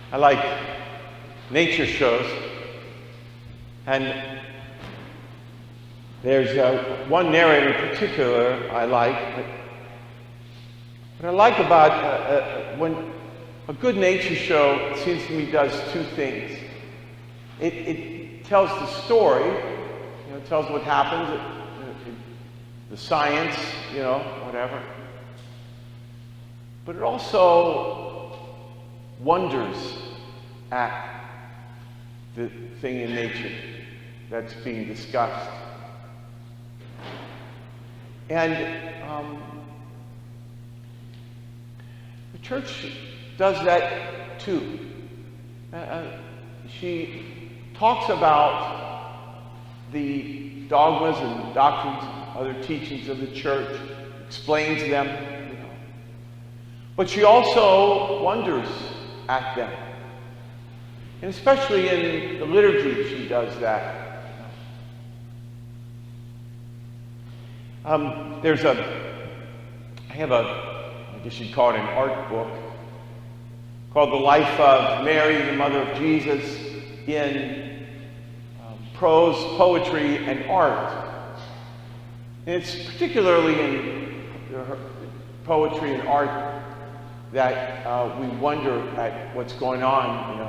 I like nature shows, and there's one narrator in particular I like. What I like about when a good nature show, it seems to me, does two things. It tells the story, it tells what happens, the science, whatever. But it also wonders at the thing in nature that's being discussed. And the church does that too. She talks about the dogmas and doctrines, other teachings of the church, explains them, but she also wonders at them. And especially in the liturgy, she does that. I guess you'd call it an art book, called The Life of Mary, the Mother of Jesus, in prose, poetry, and art. And it's particularly in poetry and art that we wonder at what's going on,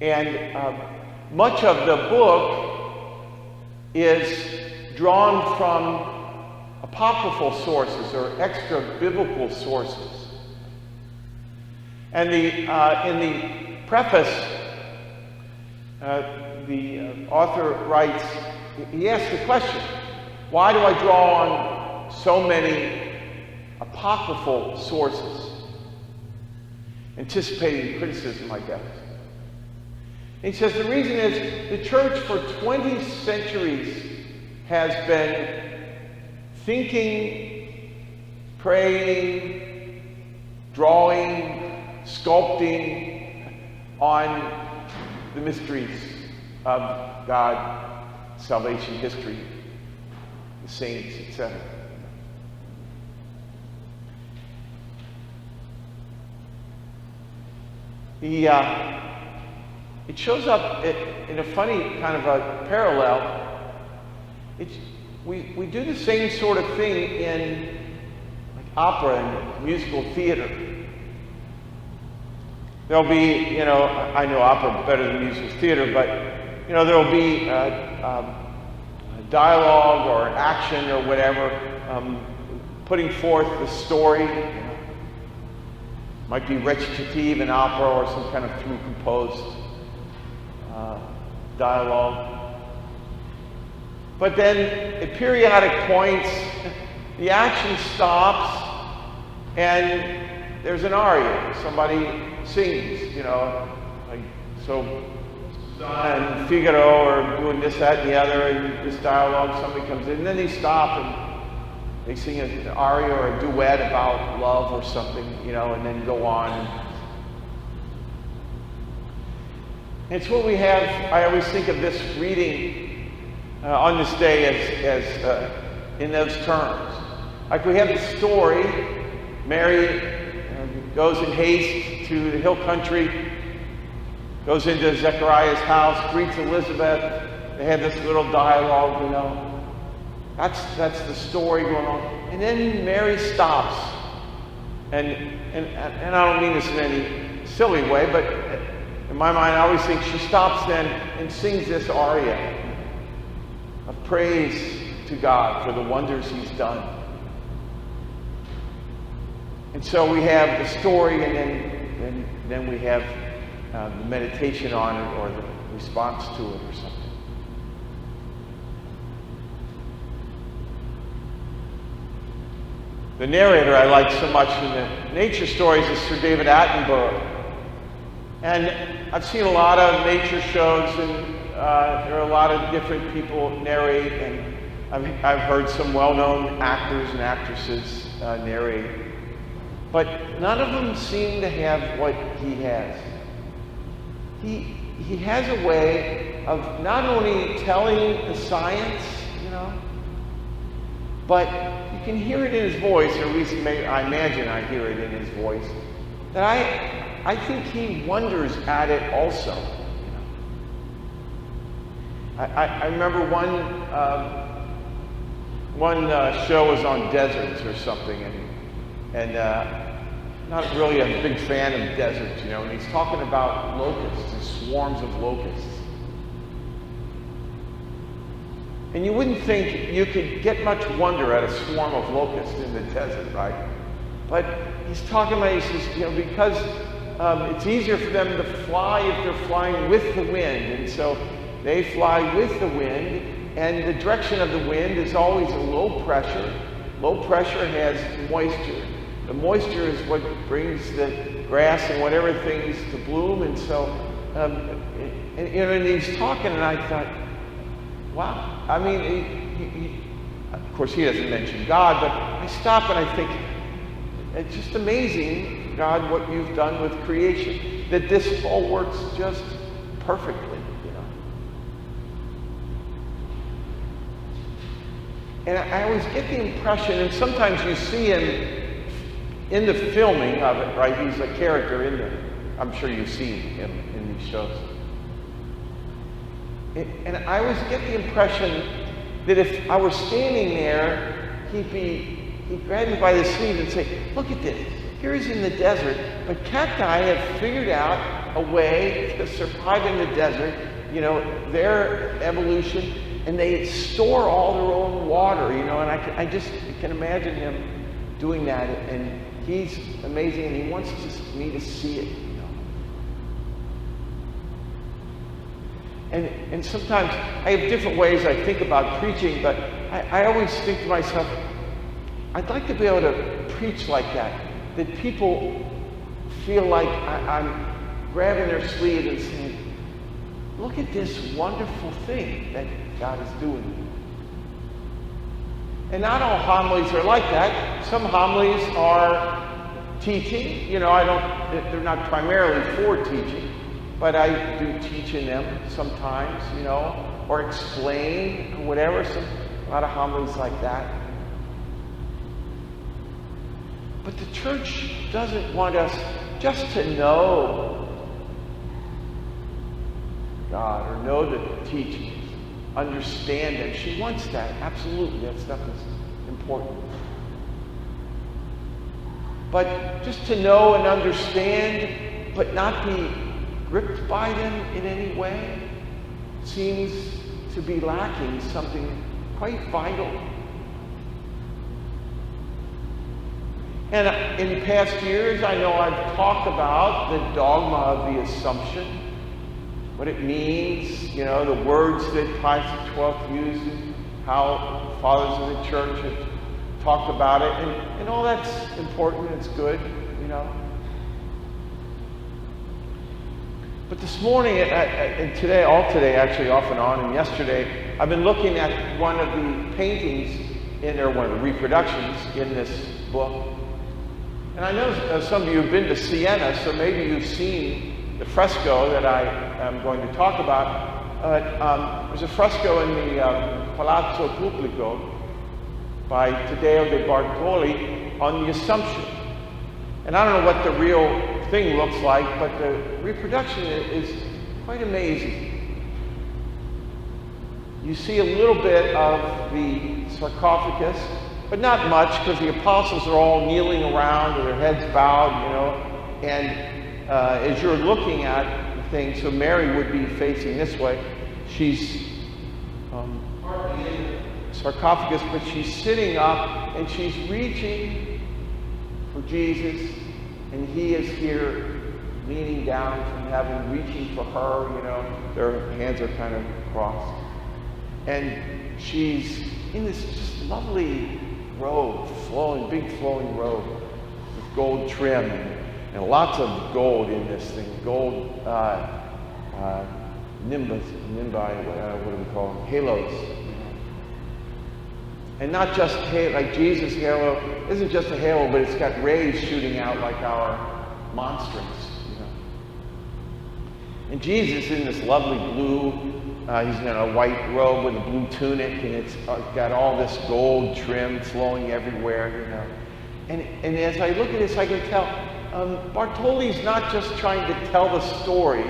And much of the book is drawn from apocryphal sources or extra biblical sources. And in the preface, the author writes, he asks the question, why do I draw on so many apocryphal sources? Anticipating criticism, I guess. And he says the reason is the church for 20 centuries has been thinking, praying, drawing, sculpting on the mysteries of God, salvation history, the saints, etc. It shows up in a funny kind of a parallel. We do the same sort of thing in opera and musical theater. There'll be, I know opera better than musical theater, but, there'll be dialogue or action or whatever, putting forth the story. Might be recitative in opera or some kind of through composed dialogue. But then at periodic points, the action stops and there's an aria. Somebody sings, like so and Figaro are doing this, that, and the other, and this dialogue, somebody comes in, and then they stop and they sing an aria or a duet about love or something, and then go on. And it's what we have. I always think of this reading on this day as in those terms. Like we have the story, Mary goes in haste to the hill country, goes into Zechariah's house, greets Elizabeth. They have this little dialogue, That's the story going on. And then Mary stops. And I don't mean this in any silly way, but in my mind I always think she stops then and sings this aria of praise to God for the wonders he's done. And so we have the story, and then we have the meditation on it or the response to it or something. The narrator I like so much in the nature stories is Sir David Attenborough. And I've seen a lot of nature shows, and there are a lot of different people narrate, and I've heard some well-known actors and actresses narrate. But none of them seem to have what he has. He has a way of not only telling the science, but you can hear it in his voice, or at least I imagine I hear it in his voice, that I think he wonders at it also. I remember one show was on deserts or something, and not really a big fan of deserts, and he's talking about locusts and swarms of locusts. And you wouldn't think you could get much wonder at a swarm of locusts in the desert, right? But he's talking about, he says, because it's easier for them to fly if they're flying with the wind. And so they fly with the wind, and the direction of the wind is always a low pressure. Low pressure has moisture. The moisture is what brings the grass and whatever things to bloom. And so, and he's talking, and I thought, wow. I mean, of course, he doesn't mention God, but I stop and I think, it's just amazing, God, what you've done with creation, that this all works just perfectly, And I always get the impression, and sometimes you see him in the filming of it, right? He's a character in there. I'm sure you've seen him in these shows. And I always get the impression that if I were standing there, he'd grab me by the sleeve and say, look at this. Here he's in the desert, but cacti have figured out a way to survive in the desert, their evolution, and they store all their own water, and I just can imagine him doing that, and he's amazing, and he wants me to see it. And sometimes I have different ways I think about preaching, but I always think to myself, I'd like to be able to preach like that people feel like I'm grabbing their sleeve and saying, look at this wonderful thing that God is doing. And not all homilies are like that. Some homilies are teaching. They're not primarily for teaching. But I do teach in them sometimes, or explain, or whatever. A lot of homilies like that. But the church doesn't want us just to know God or know the teachings, understand it. She wants that. Absolutely, that stuff is important. But just to know and understand, but not be gripped by them in any way, seems to be lacking something quite vital. And in past years, I know I've talked about the dogma of the Assumption, what it means, the words that Pius XII used, and how fathers of the church have talked about it, and all that's important, it's good, But this morning, and today, actually, off and on, and yesterday, I've been looking at one of the paintings one of the reproductions in this book. And I know some of you have been to Siena, so maybe you've seen the fresco that I am going to talk about. There's a fresco in the Palazzo Pubblico by Taddeo de Bartoli on the Assumption. And I don't know what the real thing looks like, but the reproduction is quite amazing. You see a little bit of the sarcophagus, but not much, because the apostles are all kneeling around with their heads bowed, and as you're looking at the thing, so Mary would be facing this way. She's partly in the sarcophagus, but she's sitting up and she's reaching for Jesus, and he is here leaning down from heaven, reaching for her, their hands are kind of crossed. And she's in this just lovely robe, big flowing robe with gold trim and lots of gold in this thing, gold nimbi, what do we call them? Halos. And not just like Jesus' halo isn't just a halo, but it's got rays shooting out like our monstrance. And Jesus in this lovely blue, he's in a white robe with a blue tunic, and it's got all this gold trim flowing everywhere, And as I look at this, I can tell Bartoli's not just trying to tell the story.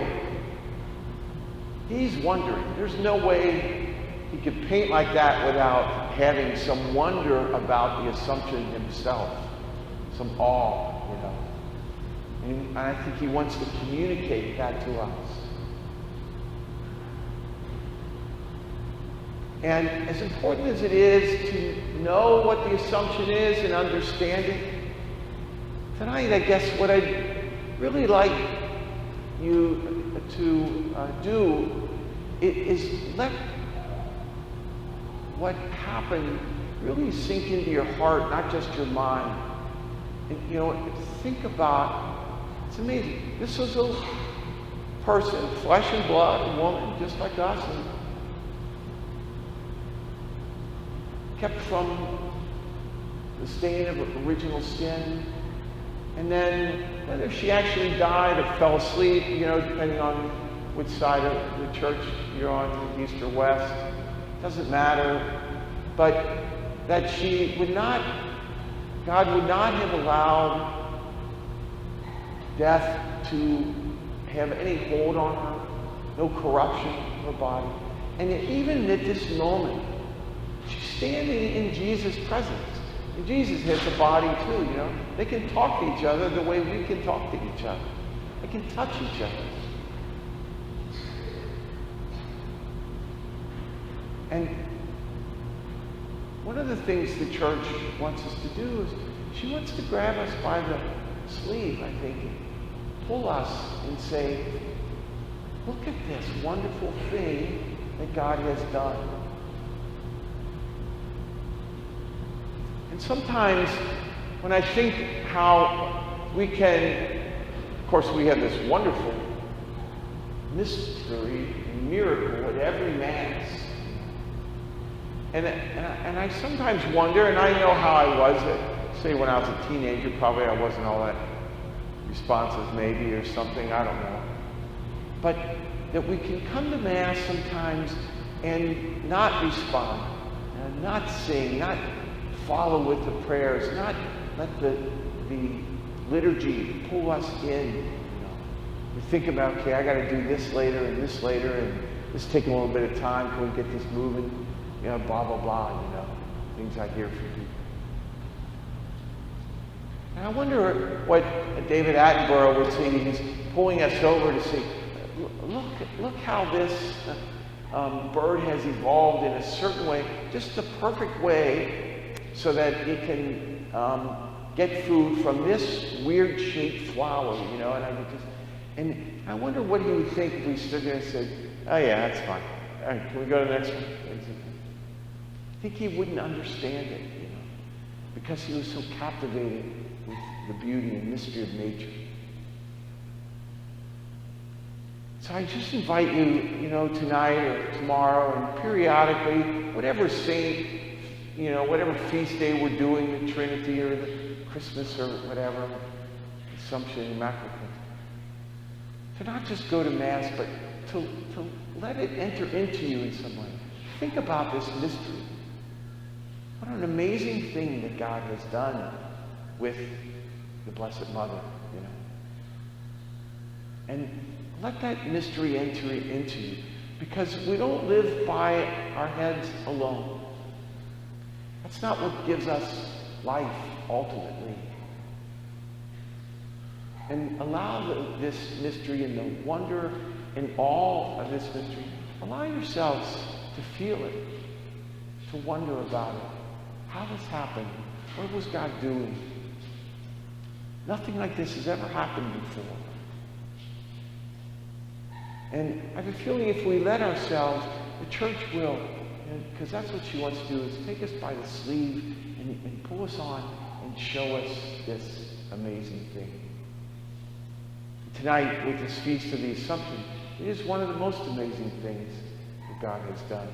He's wondering. There's no way he could paint like that without having some wonder about the Assumption himself, some awe, And I think he wants to communicate that to us. And as important as it is to know what the Assumption is and understand it, tonight, I guess what I'd really like you to do is let what happened really sink into your heart, not just your mind. And, think about, it's amazing. This was a person, flesh and blood, a woman, just like us, and kept from the stain of original sin. And then whether she actually died or fell asleep, depending on which side of the church you're on, east or west, doesn't matter. But that God would not have allowed death to have any hold on her, no corruption of her body. And yet even at this moment, she's standing in Jesus' presence. And Jesus has a body too, They can talk to each other the way we can talk to each other. They can touch each other. And one of the things the church wants us to do is she wants to grab us by the sleeve, I think, and pull us and say, look at this wonderful thing that God has done. And sometimes when I think how we can, of course we have this wonderful mystery and miracle at every Mass. And I sometimes wonder, and I know how I was, say when I was a teenager, probably I wasn't all that responsive maybe or something, I don't know. But that we can come to Mass sometimes and not respond, and not sing, not follow with the prayers, not let the liturgy pull us in. We think about, okay, I got to do this later, and this it's taking a little bit of time. Can we get this moving? Blah, blah, blah, things I hear from people. And I wonder what David Attenborough would say. He's pulling us over to say, look how this bird has evolved in a certain way, just the perfect way, so that it can get food from this weird-shaped flower, and I wonder what he would think if we stood there and said, oh yeah, that's fine. All right, can we go to the next one? I think he wouldn't understand it, because he was so captivated with the beauty and mystery of nature. So I just invite you, tonight or tomorrow and periodically, whatever saint, whatever feast day we're doing, the Trinity or the Christmas or whatever, Assumption, Immaculate, to not just go to Mass, but to let it enter into you in some way. Think about this mystery. What an amazing thing that God has done with the Blessed Mother, And let that mystery enter into you, because we don't live by our heads alone. That's not what gives us life, ultimately. And allow this mystery and the wonder and awe of this mystery, allow yourselves to feel it, to wonder about it. How this happened? What was God doing? Nothing like this has ever happened before. And I have a feeling if we let ourselves, the church will, because that's what she wants to do, is take us by the sleeve and pull us on and show us this amazing thing. Tonight, with this Feast of the Assumption, it is one of the most amazing things that God has done.